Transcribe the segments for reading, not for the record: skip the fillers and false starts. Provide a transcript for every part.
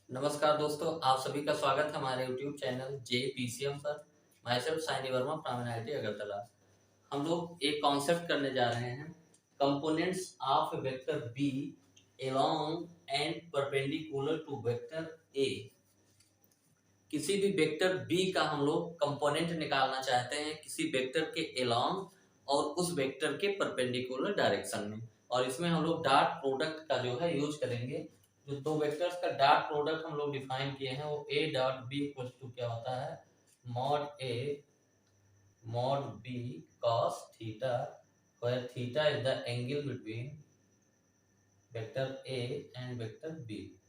नमस्कार दोस्तों, आप सभी का स्वागत है हमारे YouTube चैनल JPCM पर। My self Saini Verma from NIT Agartala. हम लोग एक कॉन्सेप्ट करने जा रहे हैं, components of vector B along and perpendicular to vector A. किसी भी वेक्टर बी का हम लोग कंपोनेंट निकालना चाहते हैं किसी वेक्टर के along और उस वेक्टर के परपेंडिकुलर डायरेक्शन में, और इसमें हम लोग डॉट प्रोडक्ट का जो है यूज करेंगे। जो दो वेक्टर्स का डॉट प्रोडक्ट हम लोग डिफाइन किए हैं वो A dot B equal to क्या होता है, mod A mod B cos theta, where theta is the angle between vector A and vector B.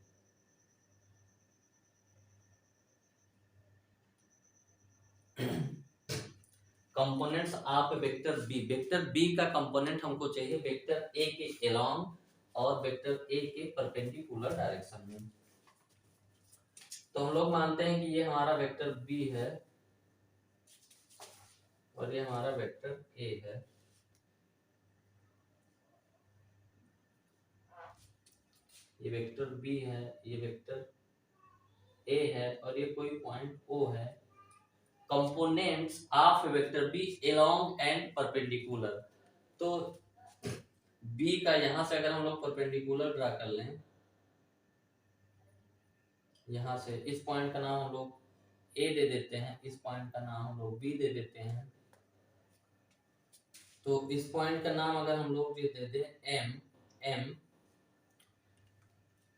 Components of vector B का कंपोनेंट हमको चाहिए वेक्टर ए के अलोंग और वेक्टर ए के perpendicular direction में। तो हम लोग मानते हैं कि ये हमारा वेक्टर बी है और ये हमारा वेक्टर ए है। ये वेक्टर बी है, ये वेक्टर ए है और ये कोई पॉइंट ओ है। Components of vector B along and perpendicular. तो बी का यहां से अगर हम लोग परपेंडिकुलर ड्रा कर लें, यहां से इस पॉइंट का नाम हम लोग ए दे देते हैं, इस पॉइंट का नाम हम लोग बी दे देते हैं। तो इस पॉइंट का नाम अगर हम लोग ये दे दें एम,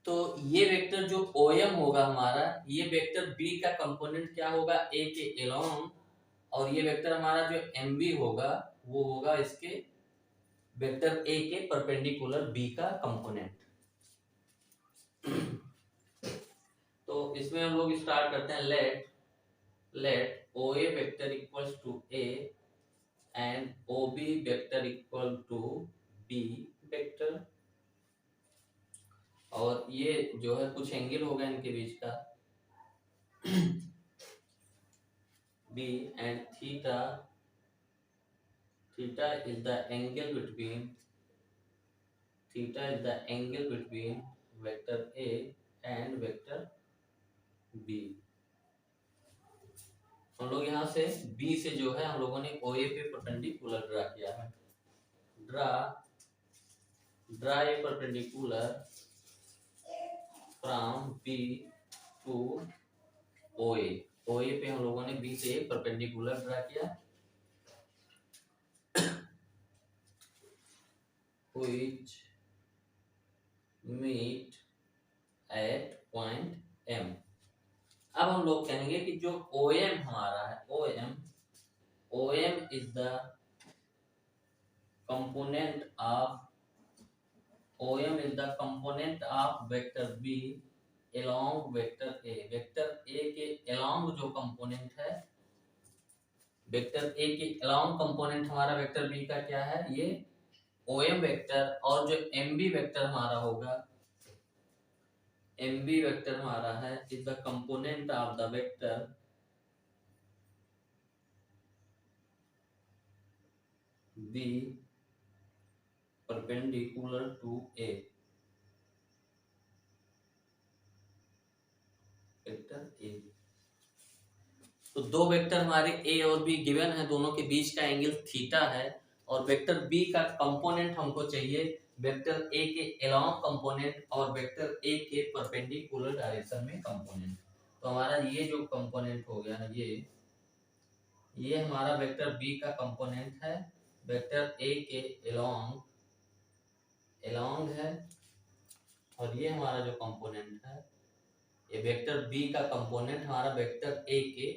तो ये वेक्टर जो OM होगा हमारा, ये वेक्टर बी का कंपोनेंट क्या होगा, ए के अलोंग, और ये वेक्टर हमारा जो MB होगा वो होगा इसके वेक्टर ए के परपेंडिकुलर बी का कंपोनेंट। तो इसमें हम लोग स्टार्ट करते हैं, let OA vector equals to A and OB vector equal to B vector, और ये जो है कुछ एंगल होगा इनके बीच का B and theta is the angle between vector A and vector B। हम लोग यहाँ से B से जो है हम लोगों ने OA पे परपेंडिकुलर ड्रा किया है। Draw a perpendicular from B to OA। OA पे हम लोगों ने B से एक परपेंडिकुलर ड्रा किया, which meet at point M। अब हम लोग कहेंगे कि जो OM हमारा है, OM is the component of vector B along vector A। Vector A के along जो कंपोनेंट है, वेक्टर A के along कंपोनेंट हमारा वेक्टर B का क्या है, ये OM वेक्टर, और जो MB वेक्टर हमारा होगा, MB वेक्टर हमारा है is the component of the vector B perpendicular to A। Vector A, तो दो वेक्टर हमारे A और B गिवन है, दोनों के बीच का एंगल थीटा है, और वेक्टर B का कंपोनेंट हमको चाहिए वेक्टर A के अलोंग कंपोनेंट और वेक्टर A के परपेंडिकुलर डायरेक्शन में कंपोनेंट। तो हमारा ये जो कंपोनेंट हो गया, ये हमारा वेक्टर B का कंपोनेंट है, वेक्टर A के अलोंग है, और ये हमारा जो कंपोनेंट है, ये वेक्टर B का कंपोनेंट हमारा वेक्टर A के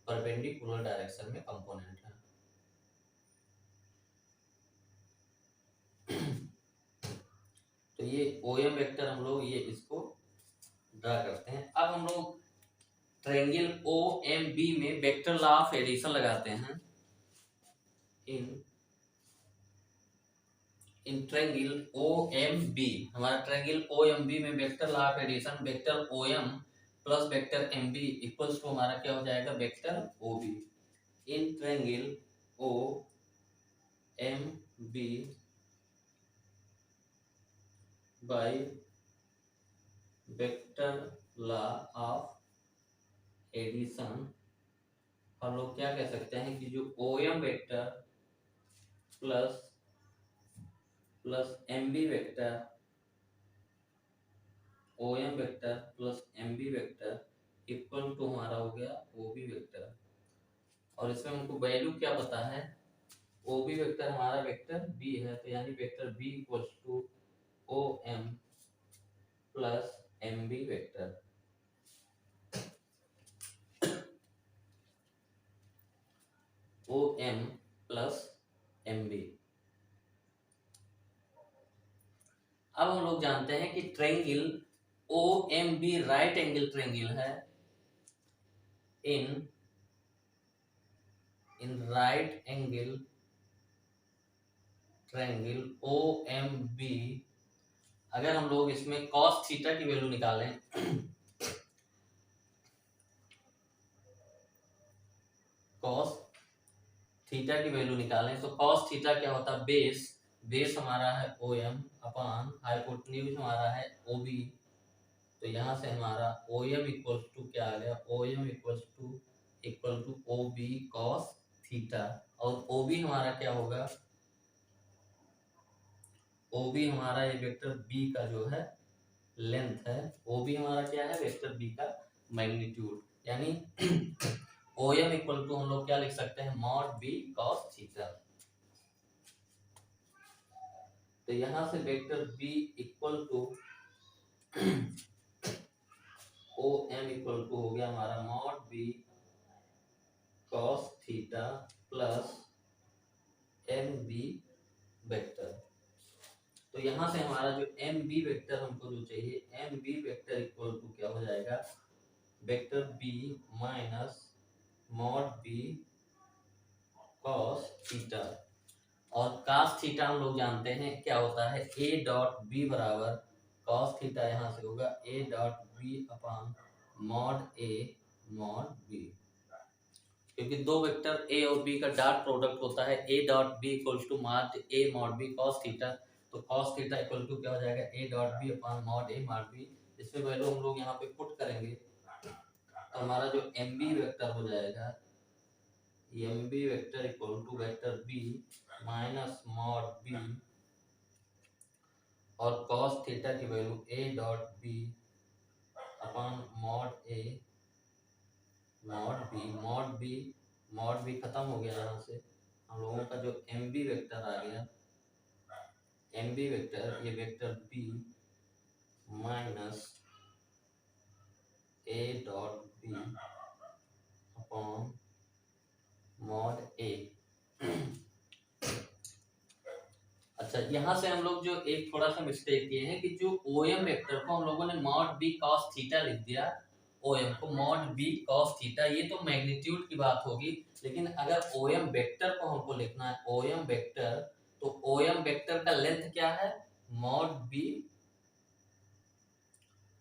परपेंडिकुलर डायरेक्शन में कंपोनेंट है। तो ये OM वेक्टर हम लोग ये इसको ड्रा करते हैं। अब हम लोग ट्रायंगल OMB में वेक्टर लॉ ऑफ एडिशन लगाते हैं। इन ट्रायंगल OMB, हमारा ट्रायंगल OMB में vector law of addition, vector OM plus vector MB equals to हमारा क्या हो जाएगा, vector OB। In triangle OMB by vector law of addition हम लोग क्या कह सकते हैं कि जो O M vector plus plus M B vector, O M vector plus M B vector equal to हमारा हो गया ओ बी वेक्टर। और इसमें हमको वैल्यू क्या पता है, ओ बी वेक्टर हमारा वेक्टर बी है, तो यानी vector B equals to O M plus M B vector. O M plus M B. अब हम लोग जानते हैं कि triangle O M B right angle triangle है in right angle triangle O M B. अगर हम लोग इसमें cos थीटा की वैल्यू निकालें cos थीटा की वैल्यू निकालें तो cos थीटा क्या होता है, बेस हमारा है ओ एम अपान हाइपोटेन्यूज हमारा है ओ बी। तो यहाँ से हमारा ओ एम इक्वल टू क्या आ गया, O M equal to O B cos theta. और ओ बी हमारा क्या होगा, ओ बी हमारा ये वेक्टर बी का जो है लेंथ है, ओ बी हमारा क्या है, वेक्टर बी का मैग्नीट्यूड। यानी ओ एम इक्वल टू हम लोग क्या लिख सकते हैं, मॉड बी कॉस थीटा। तो यहां से vector B equal to O M equal to हो गया हमारा mod B cos theta plus M B vector. तो यहां से हमारा जो एम बी वेक्टर हमको जो चाहिए, M B vector equal to क्या हो जाएगा, vector B minus mod B cos theta. और cos थीटा हम लोग जानते हैं क्या होता है, a डॉट बी बराबर cos थीटा यहाँ से होगा a dot B upon mod B. क्योंकि दो वेक्टर a और b का डॉट प्रोडक्ट होता है a dot B equals to mod a mod B cos theta. तो cos थीटा इक्वल टू क्या हो जाएगा, a dot B upon mod a mod B. इसमें वैल्यू हम लोग यहाँ पे पुट करेंगे तो हमारा जो एम बी वेक्टर हो जाएगा, M B vector equal to vector B minus mod B और cos थीटा की value a dot B upon mod B खत्म हो गया। यहाँ से हम लोगों का जो एम बी वेक्टर आ गया, एम बी वेक्टर ये vector B minus a dot B upon mod a। अच्छा, यहाँ से हम लोग जो एक थोड़ा सा मिस्टेक किए हैं कि जो ओ एम वेक्टर को हम लोगों ने मॉड बी कॉस थीटा लिख दिया, ओ एम को मॉड बी कॉस थीटा, ये तो मैग्नीट्यूड की बात होगी। लेकिन अगर ओ एम वेक्टर को हमको लिखना है, ओ एम वेक्टर, तो ओ एम वेक्टर का लेंथ क्या है, मॉड बी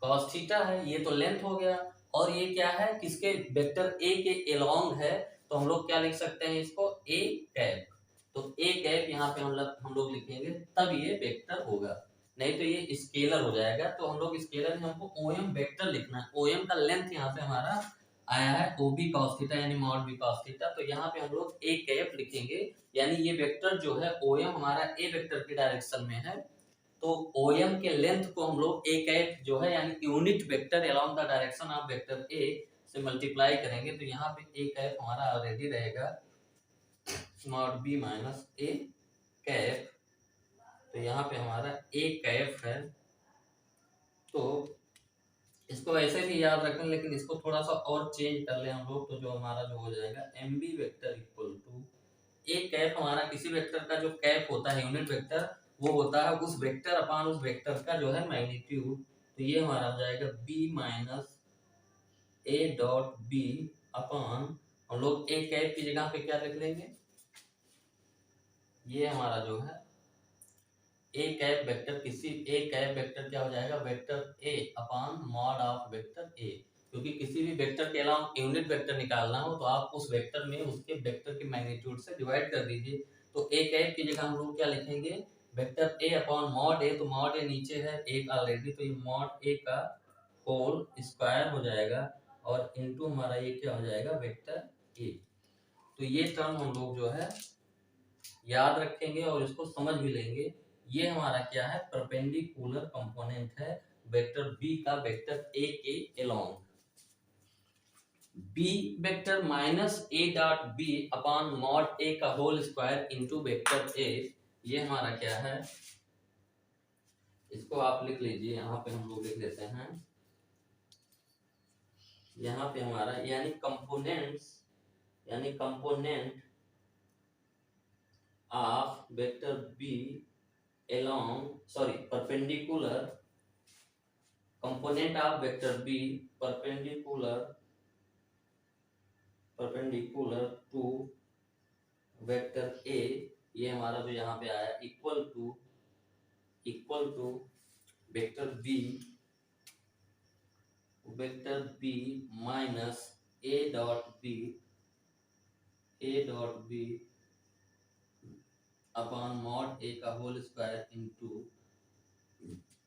कॉस थीटा है, ये तो लेंथ हो गया। और ये क्या है, किसके, वेक्टर ए के एलोंग है, तो हम लोग क्या लिख सकते हैं इसको, ए कैप। तो ए कैप यहाँ पे हम लोग लिखेंगे तब ये वेक्टर होगा, नहीं तो ये स्केलर हो जाएगा। तो हम लोग स्केलर में हमको ओ एम वेक्टर लिखना है, ओ एम का लेंथ यहाँ से हमारा आया है ओ बी कॉस थीटा यानी मॉड बी कॉस थीटा। तो यहाँ पे हम लोग ए कैप लिखेंगे, यानी ये वेक्टर जो है ओ एम हमारा ए वेक्टर की डायरेक्शन में है। तो OM के लेंथ को हम लोग a कैप जो है यानी unit vector along the direction of vector a से मल्टीप्लाई करेंगे। तो यहाँ पे a कैप हमारा ऑलरेडी रहेगा mod b minus a cap. तो यहाँ पे हमारा a कैप है, तो इसको ऐसे भी याद रखें, लेकिन इसको थोड़ा सा और चेंज कर ले हम लोग, तो जो हमारा जो हो जाएगा M B vector equal to A cap. हमारा किसी वेक्टर का जो कैप होता है यूनिट वेक्टर, वो होता है उस वेक्टर अपान उस वेक्टर का जो है मैग्नीट्यूड। तो ये हमारा हो जाएगा b minus A dot B upon, हम लोग ए कैप की जगह पे क्या लिख लेंगे, ये हमारा जो है ए कैप वेक्टर, किसी ए कैप वेक्टर क्या हो जाएगा, vector A upon mod of vector ए। क्योंकि किसी भी वेक्टर के अलावा यूनिट वेक्टर निकालना हो तो आप उस वेक्टर में उसके वेक्टर के मैग्नीट्यूड से डिवाइड कर दीजिए। तो ए कैप की जगह हम लोग क्या लिखेंगे, vector A upon mod A. तो मॉड ए नीचे है, एक ऑलरेडी, तो ये मॉड ए का होल स्क्वायर हो जाएगा और इनटू हमारा ये क्या हो जाएगा वेक्टर ए। तो ये टर्म हम लोग जो है याद रखेंगे और इसको समझ भी लेंगे। ये हमारा क्या है, परपेंडिकुलर कंपोनेंट है वेक्टर बी का वेक्टर ए के along. B vector minus A dot B upon mod A का whole square into vector A, ये हमारा क्या है, इसको आप लिख लीजिए। यहाँ पे हम लोग लिख लेते हैं, यहाँ पे हमारा यानी component of vector B along perpendicular component of vector b perpendicular to vector a, ये हमारा जो यहाँ पे आया equal to vector B minus A dot B upon mod A का whole square into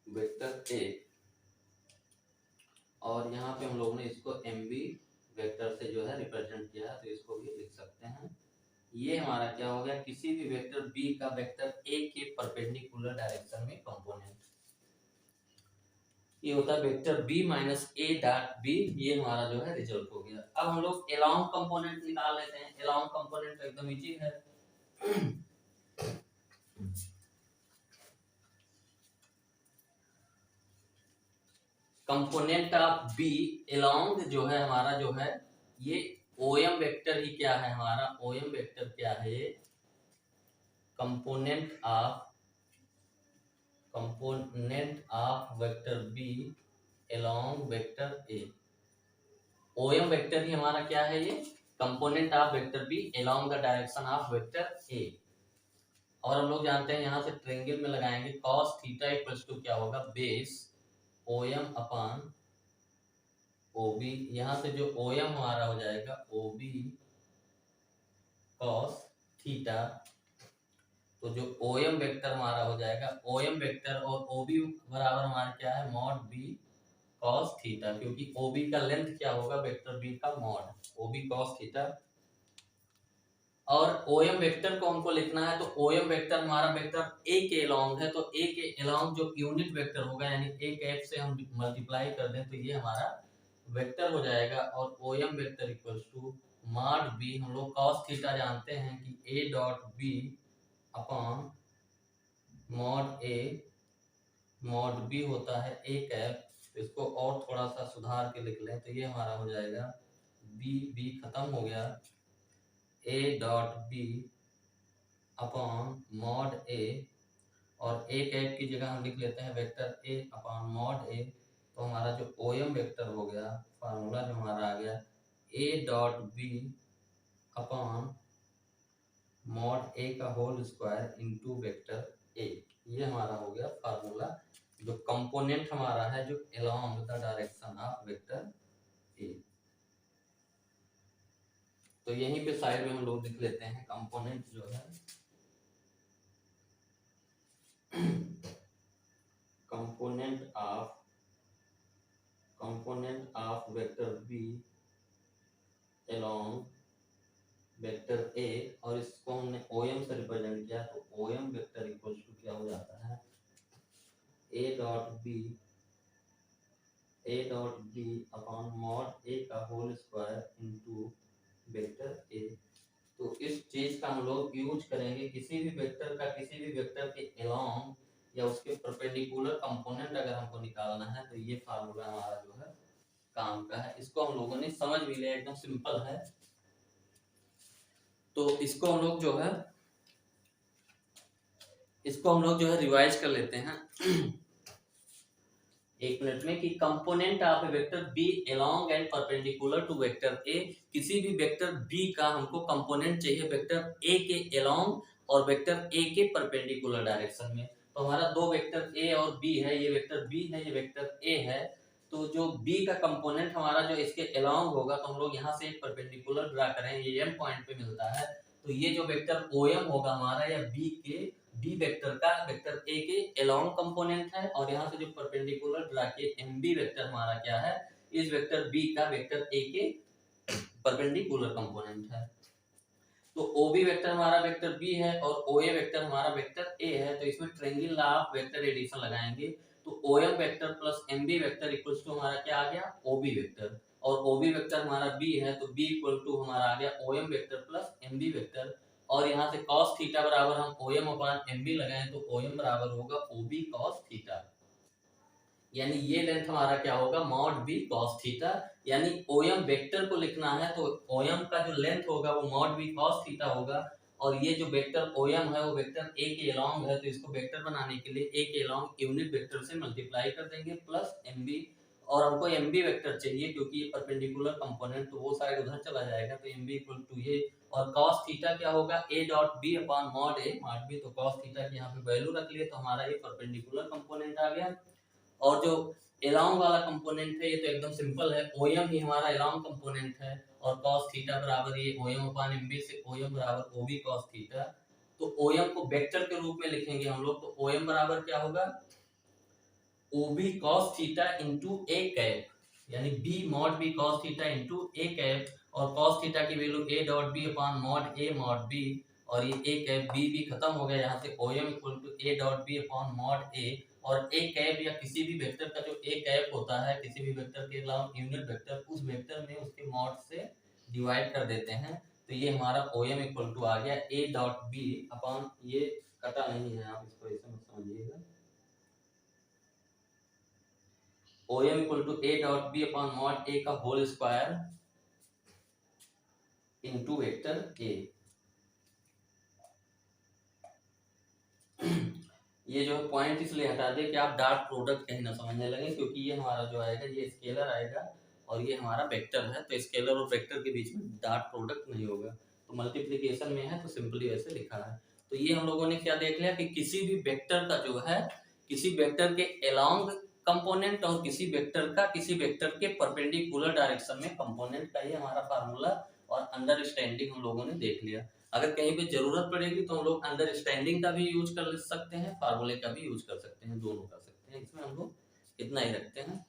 vector A. और यहाँ पे हम लोग ने इसको एम बी वेक्टर से जो है रिप्रेजेंट किया है, तो इसको भी लिख सकते हैं। ये हमारा क्या हो गया, किसी भी वेक्टर बी का वेक्टर ए के परपेंडिकुलर डायरेक्शन में कंपोनेंट, ये होता है vector B minus A dot B. ये हमारा जो है रिजल्ट हो गया। अब हम लोग अलोंग कंपोनेंट निकाल लेते हैं। अलोंग कंपोनेंट एकदम इजी है। कंपोनेंट ऑफ बी अलोंग जो है हमारा जो है ये ओएम वेक्टर ही क्या है, हमारा ओएम वेक्टर क्या है, ये component of vector B along vector A. OM vector ही हमारा क्या है, ये component of vector B along the direction of vector A. और हम लोग जानते हैं यहाँ से ट्रायंगल में लगाएंगे cos थीटा इक्वल्स टू क्या होगा, बेस ओएम अपॉन ओबी। यहाँ से जो ओएम हमारा हो जाएगा ओबी cos थीटा। तो जो ओएम वेक्टर हमारा हो जाएगा, ओएम वेक्टर और ओबी बराबर हमारा क्या है, मॉड बी cos थीटा, क्योंकि ओबी का लेंथ क्या होगा वेक्टर बी का मॉड ओबी cos थीटा। और ओएम वेक्टर को हमको लिखना है, तो ओएम वेक्टर हमारा वेक्टर ए के अलोंग है, तो ए के अलोंग जो यूनिट वेक्टर होगा यानी ए कैप से हम मल्टीप्लाई कर दें तो ये हमारा वेक्टर हो जाएगा। और OM vector equals to mod B, हम लोग cos थीटा जानते हैं कि A dot B upon mod B होता है ए कैप। तो इसको और थोड़ा सा सुधार के लिख लें तो ये हमारा हो जाएगा बी खत्म हो गया, A dot B upon mod A, और ए कैप की जगह हम लिख लेते हैं vector A upon mod A. तो हमारा जो ओएम वेक्टर हो गया, फार्मूला जो हमारा आ गया, A dot B upon mod A का whole square into vector A. ये हमारा हो गया फार्मूला, जो कंपोनेंट हमारा है जो along the direction of vector A. तो यहीं पे साइड में हम लोग लिख लेते हैं कंपोनेंट जो है component of vector B along vector A, और इसको हमने ओएम से रिप्रेजेंट किया, तो ओएम वेक्टर इक्वल टू क्या हो जाता है, A dot B upon mod A का whole square into vector A. तो इस चीज का हम लोग यूज करेंगे किसी भी वेक्टर के अलोंग या उसके परपेंडिकुलर कंपोनेंट अगर हमको निकालना है, तो ये फार्मूला हमारा जो है काम का है। इसको हम लोगों ने समझ भी लिया, एकदम सिंपल है। तो इसको हम लोग जो है रिवाइज कर लेते हैं एक मिनट में, कि component of vector B along and perpendicular to vector A. किसी भी वेक्टर बी का हमको कंपोनेंट चाहिए वेक्टर ए के अलोंग और वेक्टर ए के परपेंडिकुलर डायरेक्शन में। तो हमारा दो वेक्टर ए और बी है, ये वेक्टर बी है, ये वेक्टर ए है। तो जो बी का कंपोनेंट हमारा जो इसके अलोंग होगा, तो हम लोग यहाँ से एक परपेंडिकुलर ड्रा करें, ये एम पॉइंट पे मिलता है। तो ये जो वेक्टर ओएम होगा हमारा या बी के बी वेक्टर का वेक्टर ए के अलोंग कंपोनेंट है, और यहाँ से जो परपेंडिकुलर ड्रा किए एम बी वेक्टर हमारा क्या है, इस वेक्टर बी का वेक्टर ए के परपेंडिकुलर कंपोनेंट है। तो ओ बी वेक्टर हमारा वेक्टर बी है और ओ ए वेक्टर हमारा वेक्टर ए है, तो इसमें triangle law of vector addition लगाएंगे। तो O M vector plus M B vector equals to हमारा क्या आ गया, ओ बी वेक्टर, और ओ बी वेक्टर हमारा बी है तो बी इक्वल टू हमारा आ गया O M vector plus M B vector, और यहाँ से cos थीटा बराबर हम O M upon M B लगाएं तो ओ एम बराबर होगा ओ बी cos थीटा, यानी ये लेंथ हमारा क्या होगा, मॉड बी cos थीटा। यानी ओएम वेक्टर को लिखना है तो ओएम का जो लेंथ होगा वो मॉड बी cos थीटा होगा, और ये जो वेक्टर ओएम है वो वेक्टर ए के अलोंग है, तो इसको वेक्टर बनाने के लिए ए के अलोंग यूनिट वेक्टर से मल्टीप्लाई कर देंगे प्लस एम बी, और हमको एम बी वेक्टर चाहिए क्योंकि ये परपेंडिकुलर कंपोनेंट तो वो साइड उधर चला जाएगा, तो एम बी इक्वल टू ये, और cos थीटा क्या होगा, a dot B upon mod A mod B, तो cos थीटा की यहाँ पे वैल्यू रख लिए तो हमारा ये परपेंडिकुलर कंपोनेंट आ गया। और जो अलोंग वाला कंपोनेंट है ये तो एकदम सिंपल है, ओएम ही हमारा अलोंग कंपोनेंट है, और cos थीटा बराबर ये ओएम अपॉन एमबी से ओएम बराबर ओबी cos थीटा। तो ओएम को वेक्टर के रूप में लिखेंगे हम लोग, तो ओएम बराबर क्या होगा, O B cos theta into A cap, यानी B mod B cos theta into A cap, और cos थीटा की value a dot B upon mod A mod B, और ये ए कैप बी भी खत्म हो गया, यहाँ से O M equal to a dot B upon mod A, और ए कैप या किसी भी वेक्टर का जो ए कैप होता है किसी भी वेक्टर के अलावा यूनिट वेक्टर, उस वेक्टर में उसके मॉड से डिवाइड कर देते हैं, तो ये हमारा ओएम इक्वल टू आ गया a डॉट बी अपॉन, ये कटा नहीं है आप इसको ऐसे मत समझिएगा, OM equal to a dot B upon mod a का whole square into vector a। ये जो पॉइंट इसलिए हटा दे कि आप डॉट प्रोडक्ट कहीं ना समझने लगे, क्योंकि ये हमारा जो आएगा ये स्केलर आएगा और ये हमारा वेक्टर है, तो स्केलर और वेक्टर के बीच में डॉट प्रोडक्ट नहीं होगा, तो मल्टीप्लिकेशन में है तो सिंपली ऐसे लिखा है। तो ये हम लोगों ने क्या देख लिया कि किसी भी वेक्टर का जो है, किसी वेक्टर के अलोंग कंपोनेंट और किसी वेक्टर का किसी वेक्टर के परपेंडिकुलर डायरेक्शन में कंपोनेंट का ये हमारा फार्मूला और अंडरस्टैंडिंग हम लोगों ने देख लिया। अगर कहीं पे जरूरत पड़ेगी तो हम लोग अंडरस्टैंडिंग का भी यूज कर सकते हैं, फार्मूले का भी यूज कर सकते हैं, दोनों कर सकते हैं, इसमें हम लोग इतना ही रखते हैं।